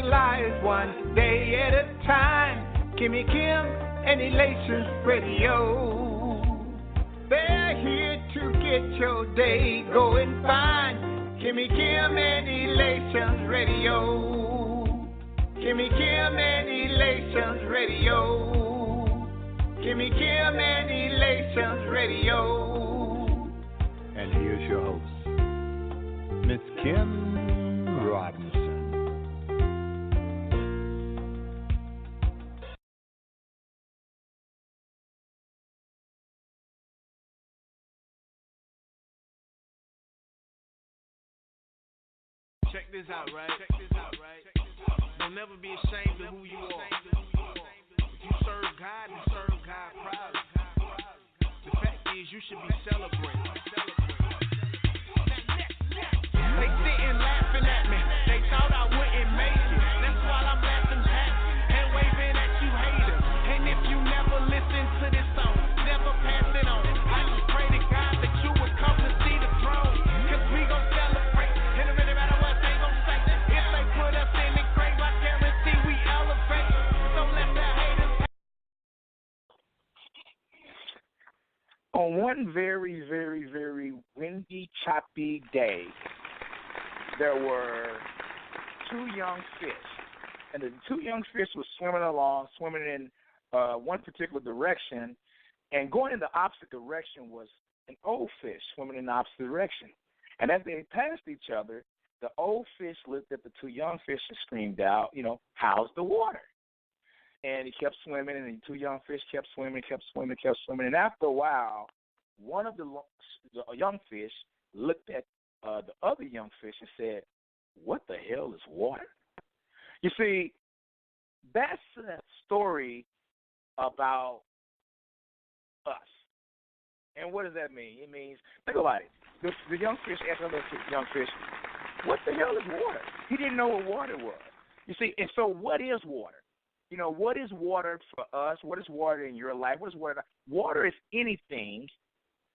lives one day at a time. Kimmy Kim and Elations Radio. They're here to get your day going fine. Kimmy Kim and Elations Radio. Kimmy Kim and Elations Radio. Kimmy Kim and Elations Radio. And here's your host, Miss Kim Robinson. Check this out, right? Don't never be ashamed of who you are. If you serve God, you serve God proudly. The fact is, you should be celebrated. They sitting laughing at me. They thought I wouldn't make it. That's why I'm laughing back and waving at you haters. And if you never listen to this song, never pass it on. I just pray to God that you would come to see the throne. Cause we gon' celebrate. And it really matter what they gon' say. If they put us in the grave, I guarantee we elevate. So let the haters. On one very, very, very windy, choppy day, there were two young fish. And the two young fish were swimming in one particular direction. And going in the opposite direction was an old fish swimming in the opposite direction. And as they passed each other, the old fish looked at the two young fish and screamed out, how's the water? And he kept swimming, and the two young fish kept swimming. And after a while, one of the young fish looked at the other young fish and said, what the hell is water? You see, that's a story about us. And what does that mean? It means, think about it. The young fish asked the other young fish, what the hell is water? He didn't know what water was. You see, and so what is water? What is water for us? What is water in your life? What is water? Water is anything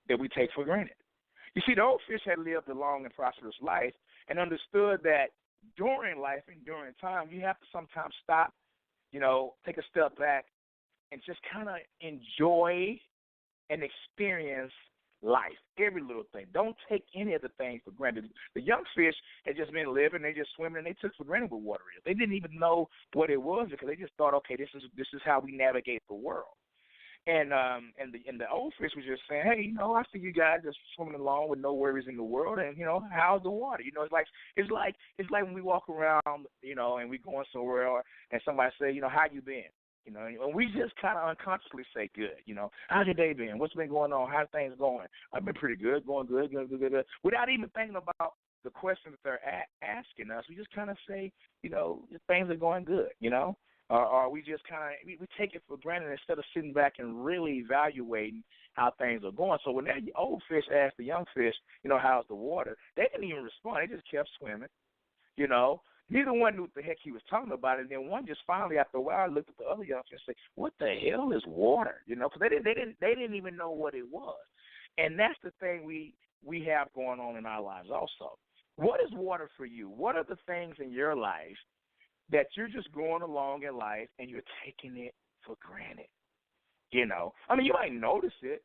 that we take for granted. You see, the old fish had lived a long and prosperous life and understood that during life and during time, you have to sometimes stop, take a step back and just kind of enjoy and experience life, every little thing. Don't take any of the things for granted. The young fish had just been living, they just swimming, and they took for granted what water is. They didn't even know what it was because they just thought, okay, this is how we navigate the world. And the old fish was just saying, hey, I see you guys just swimming along with no worries in the world, and how's the water? It's like when we walk around, and we going somewhere, and somebody say, how you been? And we just kind of unconsciously say good. How's your day been? What's been going on? How's things going? I've been pretty good, going good, good. Without even thinking about the question that they're asking us, we just kind of say, things are going good, Or we just kind of we take it for granted instead of sitting back and really evaluating how things are going. So when that old fish asked the young fish, how's the water, they didn't even respond. They just kept swimming. Neither one knew what the heck he was talking about. And then one just finally, after a while, looked at the other young fish and said, what the hell is water? Because they didn't even know what it was. And that's the thing we have going on in our lives also. What is water for you? What are the things in your life that you're just going along in life and you're taking it for granted? You might notice it,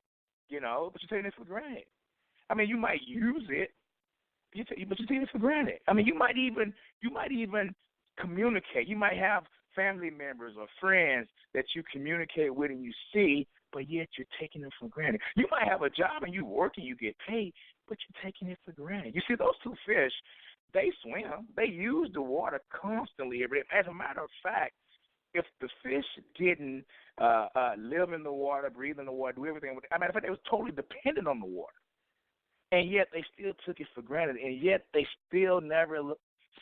but you're taking it for granted. You might use it, but you're taking it for granted. You might even communicate. You might have family members or friends that you communicate with and you see, but yet you're taking it for granted. You might have a job and you work and you get paid, but you're taking it for granted. You see, those two fish, they swim. They use the water constantly every day. As a matter of fact, if the fish didn't live in the water, breathe in the water, do everything, as a matter of fact, they was totally dependent on the water. And yet they still took it for granted, and yet they still never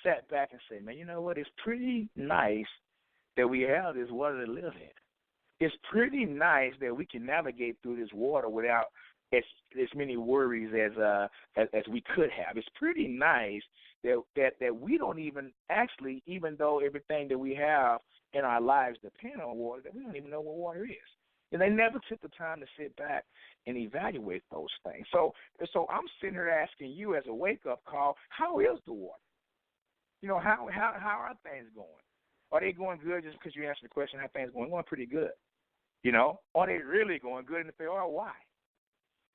sat back and said, man, you know what, it's pretty nice that we have this water to live in. It's pretty nice that we can navigate through this water without as many worries as we could have. It's pretty nice that we don't even actually, even though everything that we have in our lives depend on water, that we don't even know what water is. And they never took the time to sit back and evaluate those things. So I'm sitting here asking you as a wake-up call, how is the water? How are things going? Are they going good just because you answered the question how things going? Going pretty good. You know? Are they really going good? And if they are, why?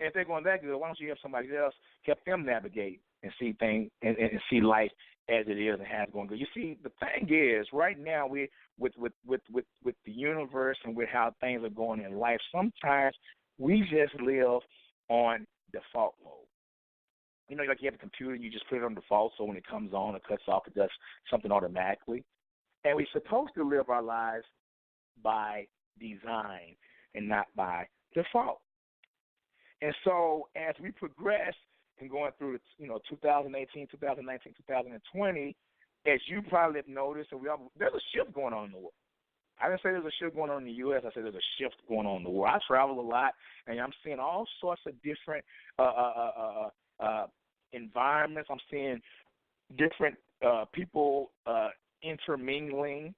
And if they're going that good, why don't you have somebody else help them navigate and see things and see life as it is and how it's going good? You see, the thing is, right now we with the universe and with how things are going in life, sometimes we just live on default mode. You know, like you have a computer, you just put it on default, so when it comes on or cuts off, it does something automatically. And we're supposed to live our lives by design and not by default. And so as we progress and going through, 2018, 2019, 2020, as you probably have noticed, there's a shift going on in the world. I didn't say there's a shift going on in the U.S. I said there's a shift going on in the world. I travel a lot, and I'm seeing all sorts of different environments. I'm seeing different people intermingling.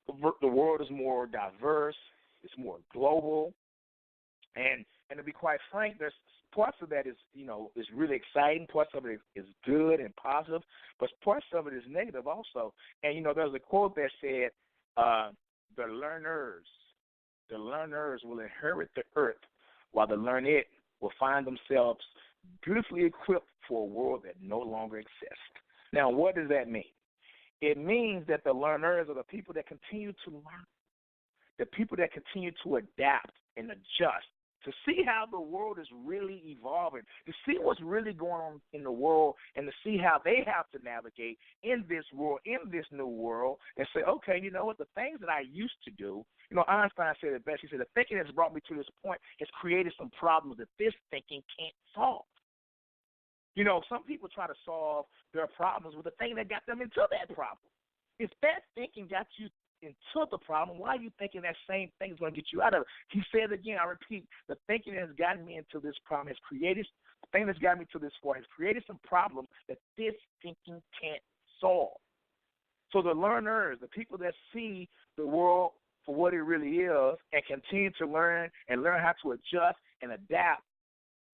The world is more diverse. It's more global. And to be quite frank, there's parts of that is really exciting. Parts of it is good and positive, but parts of it is negative also. And, there's a quote that said, the learners will inherit the earth, while the learned will find themselves beautifully equipped for a world that no longer exists. Now, what does that mean? It means that the learners are the people that continue to learn, the people that continue to adapt and adjust, to see how the world is really evolving, to see what's really going on in the world, and to see how they have to navigate in this world, in this new world, and say, okay, you know what, the things that I used to do, Einstein said it best. He said, the thinking that's brought me to this point has created some problems that this thinking can't solve. Some people try to solve their problems with the thing that got them into that problem. If that thinking got you into the problem, why are you thinking that same thing is going to get you out of it? He said again, I repeat, the thinking that has gotten me into this problem the thing that's got me to this point has created some problems that this thinking can't solve. So the learners, the people that see the world for what it really is and continue to learn and learn how to adjust and adapt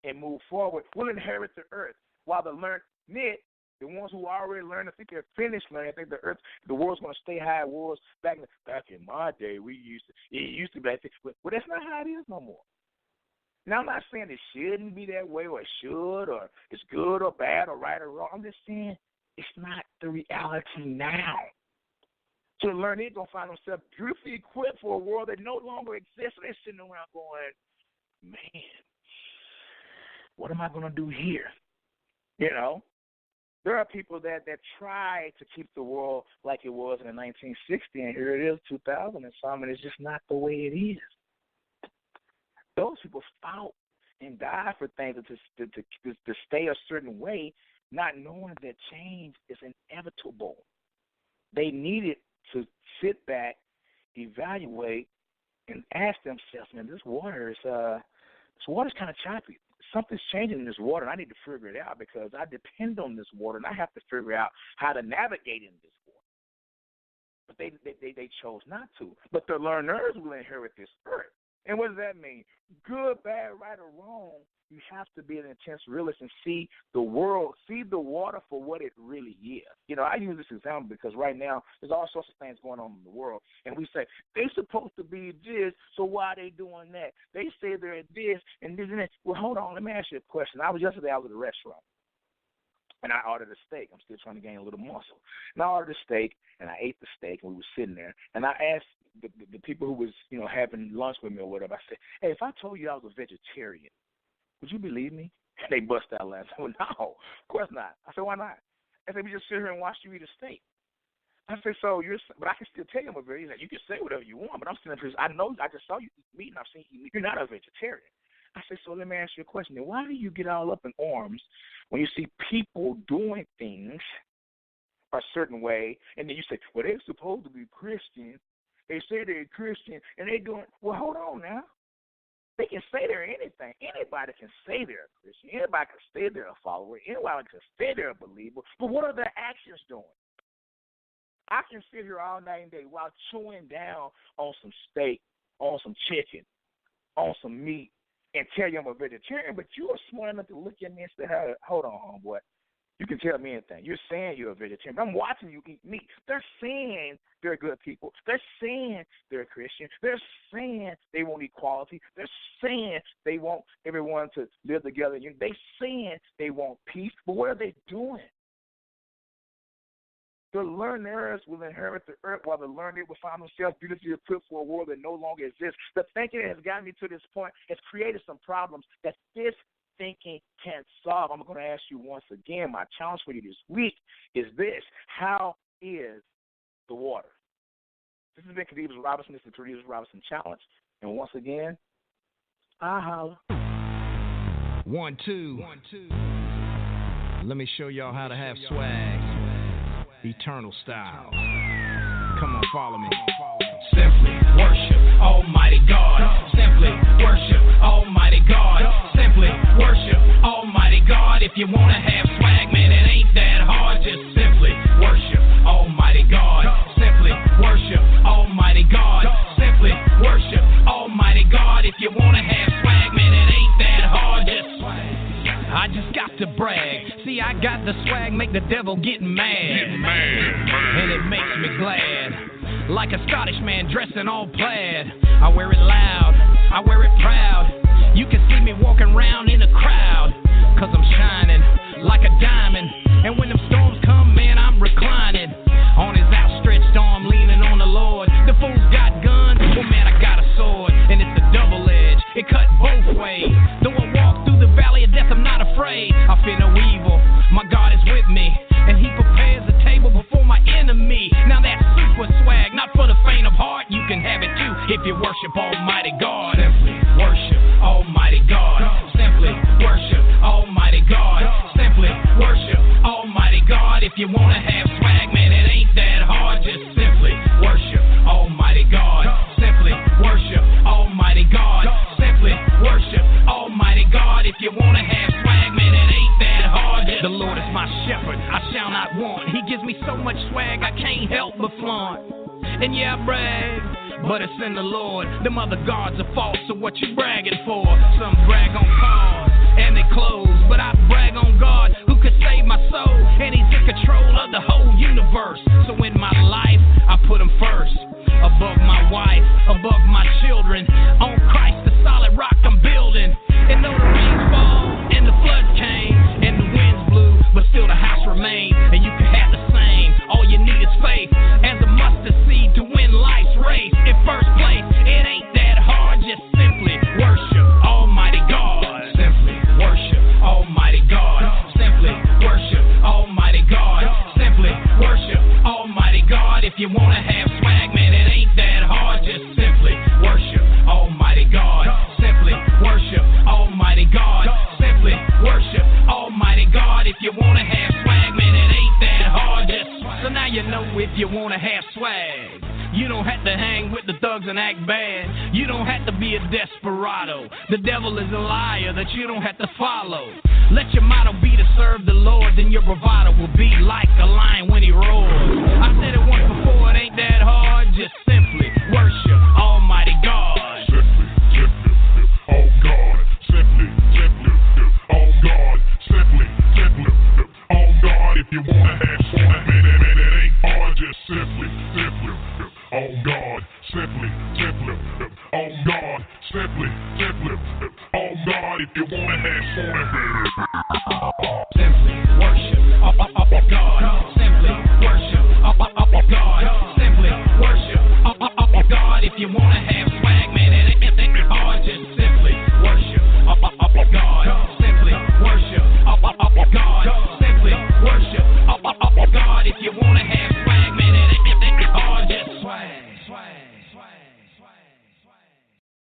and move forward, will inherit the earth. While the learned, the ones who already learned, I think they're finished learning. I think the world's going to stay how it was back in my day. It used to be like this. Well, that's not how it is no more. Now, I'm not saying it shouldn't be that way, or it should, or it's good or bad, or right or wrong. I'm just saying it's not the reality now. So the learned is going to find themselves beautifully equipped for a world that no longer exists. They're sitting around going, man, what am I going to do here? There are people that try to keep the world like it was in the 1960s, and here it is, 2000 and some, and it's just not the way it is. Those people fought and died for things to stay a certain way, not knowing that change is inevitable. They needed to sit back, evaluate, and ask themselves, man, this water's kind of choppy. Something's changing in this water, and I need to figure it out because I depend on this water, and I have to figure out how to navigate in this water. But they chose not to. But the learners will inherit this earth. And what does that mean? Good, bad, right, or wrong, you have to be an intense realist and see the world, see the water for what it really is. I use this example because right now there's all sorts of things going on in the world, and we say, they're supposed to be this, so why are they doing that? They say they're this and this and that. Well, hold on, let me ask you a question. Yesterday I was at a restaurant, and I ordered a steak. I'm still trying to gain a little muscle. And I ordered a steak, and I ate the steak, and we were sitting there, and I asked the people who was, having lunch with me or whatever, I said, hey, if I told you I was a vegetarian, would you believe me? And they bust out laughing. I said, no, of course not. I said, why not? I said, we just sit here and watch you eat a steak. I said, but I can still tell you I'm a vegetarian. Like, you can say whatever you want, but I'm sitting there, I know, I just saw you eat meat, and I've seen you eat meat. You're not a vegetarian. I said, so let me ask you a question. Then why do you get all up in arms when you see people doing things a certain way, and then you say, well, they're supposed to be Christian. They say they're Christian, and they're doing, well, hold on now. They can say they're anything. Anybody can say they're a Christian. Anybody can say they're a follower. Anybody can say they're a believer. But what are their actions doing? I can sit here all night and day while chewing down on some steak, on some chicken, on some meat, and tell you I'm a vegetarian, but you are smart enough to look at me and say, hey, hold on, homeboy. You can tell me anything. You're saying you're a vegetarian. I'm watching you eat meat. They're saying they're good people. They're saying they're Christian. They're saying they want equality. They're saying they want everyone to live together. They're saying they want peace. But what are they doing? The learners will inherit the earth, while the learned will find themselves beautifully equipped for a world that no longer exists. The thinking that has gotten me to this point has created some problems that this thinking can't solve. I'm going to ask you once again, my challenge for you this week is this: how is the water? This has been Khadevis Robinson. This is the Khadevis Robinson Challenge. And once again, I holla. 1, 2. Let me show y'all how to have swag. Eternal style. Come on, follow me. Simply worship Almighty God. Simply worship Almighty God. Simply worship Almighty God. If you want to have swag, man, it ain't that hard. Just simply worship Almighty God. Simply worship Almighty God. Simply worship Almighty God. If you want to have swag, man, it ain't that hard. I just got to brag. See, I got the swag, make the devil get mad. And it makes me glad. Like a Scottish man dressing all plaid. I wear it loud, I wear it proud. You can see me walking around in a crowd. Cause I'm shining like a diamond. And when them storms come, man, I'm reclining. On his outstretched arm, leaning on the Lord. The fool's got guns, well, man, I got a sword. And it's a double edge, it cut both ways. Though I walk through the valley of death, I'm not afraid. I fear no evil, my God is with me. And he prepares a table before my enemy. Now that's super swag, not for the faint of heart. You can have it too if you worship Almighty God. Simply worship Almighty God. Simply worship Almighty God. Simply worship Almighty God. If you want to have swag, man, it ain't that hard. Just simply worship Almighty God. Simply worship Almighty God. Simply worship Almighty God. If you want to have swag, man, it ain't that hard. The Lord is my shepherd, I shall not want. He gives me so much swag, I can't help but flaunt. And yeah, I brag, but it's in the Lord. Them other gods are false, so what you bragging for? Some brag on cars and their clothes, but I brag on God who could save my soul. And he's in control of the whole universe. So in my life, I put him first. Above my wife, above my children. On Christ, the solid rock I'm building. And though the rains fall and the floods came and the winds blew, but still the house remained. And you can have the same. All you need is faith as a mustard seed to win life's race. In first place, it ain't that hard. Just simply worship Almighty God. Simply worship Almighty God. Simply worship Almighty God. Simply worship Almighty God. If you want to have swag, man, it ain't that hard. Just simply worship Almighty God. Simply worship Almighty God. Simply worship Almighty God. If you want to have swag, man, it ain't that hard. So now you know if you want to have swag. You don't have to hang with the thugs and act bad. You don't have to be a desperado. The devil is a liar that you don't have to follow. Let your motto be to serve the Lord, then your bravado will be like a lion when he roars.